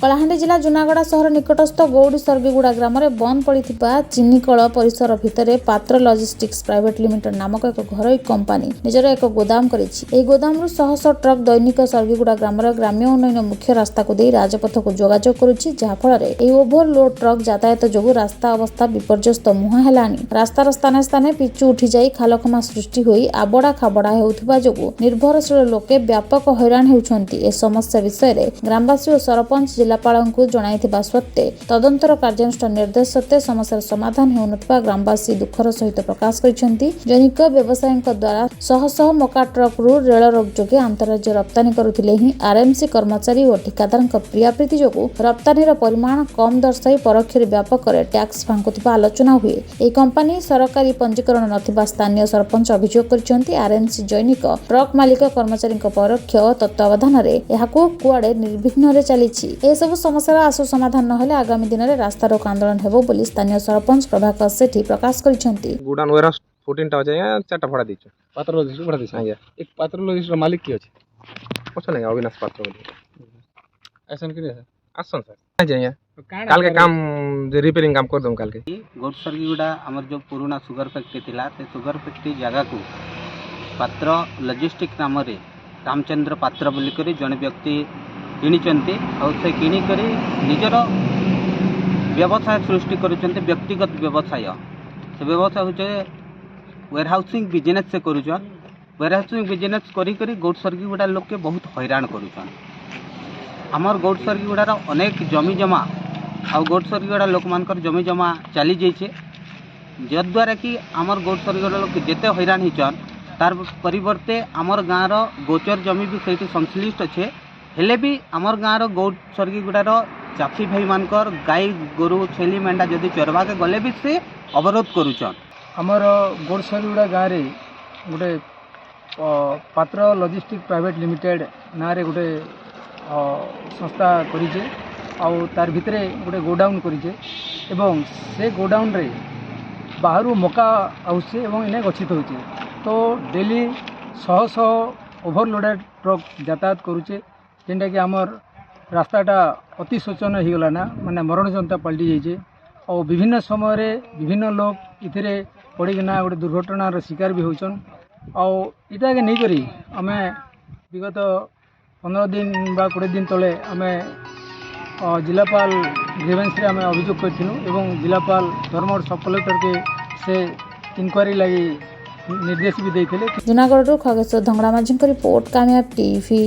कलाहांडी जिला जुनागड़ा सहर निकटस्थ गौड़ी सर्गीगुड़ा ग्राम में बंद पड़ा चिनीकल परिसर भितर पात्र लॉजिस्टिक्स प्राइवेट लिमिटेड नामक एक घरोई कंपानी निजर एक गोदाम करिछि। गोदाम शह शह ट्रक दैनिक सर्गीगुड़ा ग्राम ग्राम्य उन्नयन मुख्य रास्ता को दे राजपथ को जोगाजोग करुछि, जहाँफल ओभरलोड ट्रक यातायात जोगु रास्ता अवस्था विपर्यस्त मुहां हेलानी। रास्तार स्थाने स्थाने पिचु उठी जाई खालखमा सृष्टि होई आबड़ा खाबड़ा हेउथिबा जोगु निर्भरशील लोके व्यापक हैरान हेउछन्ति। ए समस्या विषय ग्रामवासी और सरपंच जिलापालଙ୍କୁ जणाइथिबा सत्त्वे तदंतर कार्यानुष्ठान निर्देश सत्त्वे समस्यार समाधान हेउनथिबा ग्रामवासी दुखर सहित प्रकाश करिसेंति। जैनिक व्यवसायीଙ୍କ द्वारा शह शह मका ट्रक रु रेल रोड जोगे अंतरराज्य रप्तानी करुथिले ही आरएमसी कर्मचारी और ठिकादारଙ୍କ प्रियाप्रीति जोगु रप्तानीर परिमाण कम दर्शाई परोक्ष व्यापक टैक्स फांकुथिबा आलोचना हुए। एही कंपानी सरकारी पंजीकरण नथिबा स्थानीय सरपंच अभियोग करिसेंति। आरएमसी जैनिक ट्रक मालिक कर्मचारीଙ୍କ परोक्ष तत्वावधान रे एहाकु कुआडे निर्विघ्न रे चलीछि। ए सब समस्यार आशु समाधान नहेले आगामी दिन में रास्ता रोक आंदोलन हेबो बोली स्थानीय सरपंच प्रभाकर सेठी प्रकाश करिसेंति। गुडान वेरा 14 टा जाय 4 टा भड़ा दिछु पात्र लॉजिस्टिक भड़ा दिछु। आज्ञा एक पात्र लॉजिस्टिक मालिक की अछि पछ नै अविनाश पात्र बोली ऐसन कि सर आसन सर जाय काल के काम जे रिपेयरिंग काम कर दम काल के गौड़ सर्गीगुड़ा हमर जो पुराना सुगर फैक्ट्री थिला ते सुगर फैक्ट्री जगह को पात्र लॉजिस्टिक नाम रे रामचंद्र पात्र बोली करी जने व्यक्ति किनिचंती और से किनी करी निजर व्यवसाय सृष्टि करूचंती। व्यक्तिगत व्यवसाय से व्यवसाय होचे वेयरहाउसिंग बिजनेस से करूचन। वेयरहाउसिंग बिजनेस करी करी गौड़ सर्गीगुड़ा लोग के बहुत हैरान करूचन। हमर गौड़ सर्गीगुड़ार अनेक जमी जमा आ गौड़ सर्गीगुड़ा लोक मानकर जमी जमा चली जाइए, जद्वारा कि आमर गौड़ सर्गीगुड़ा लोक जेते हैरान होचन तार परिवर्ते आमर गाँव गोचर जमी भी सहित संश्लिष्ट अच्छे हेले भी आमर गाँव गौड़ सर्गीगुड़ार चाषी भाई मानकर गाई गोरु छेली मेंढा जदि चरवा के गले भी से अवरोध करुचन। हमर गौड़ सर्गीगुड़ा गाँव रे गोटे पात्र लॉजिस्टिक प्राइवेट लिमिटेड ना रे गोटे संस्था करिजे आउ तार भितरे गोटे गोडाउन करिजे एवं से गोडाउन रे बाहरु मका आउसे एवं इने गच्छित होचे। तो डेली शह शह ओभरलोडेड ट्रक यातायात करुचे, जेनटा कि आमर रास्ताटा अति शोचन हो गला ना माने मरण जनता पलटि जाइए और विभिन्न समय रे विभिन्न लोग इथिरे पड़िकिना गोटे दुर्घटनार शिकार भी होचन। और इटा के नहीं करी आमे विगत 15 दिन बा 20 दिन तले आमे जिलापाल ग्रीवेंस रे आमे अभियोग करथिलु एवं जिलापाल धर्मर सब कलेक्टर के से इंक्वायरी लगी निर्देश भी देइथिले। जुनागढ़ खगेश्वर धंगड़ा माझी रिपोर्ट कामयाब टीवी।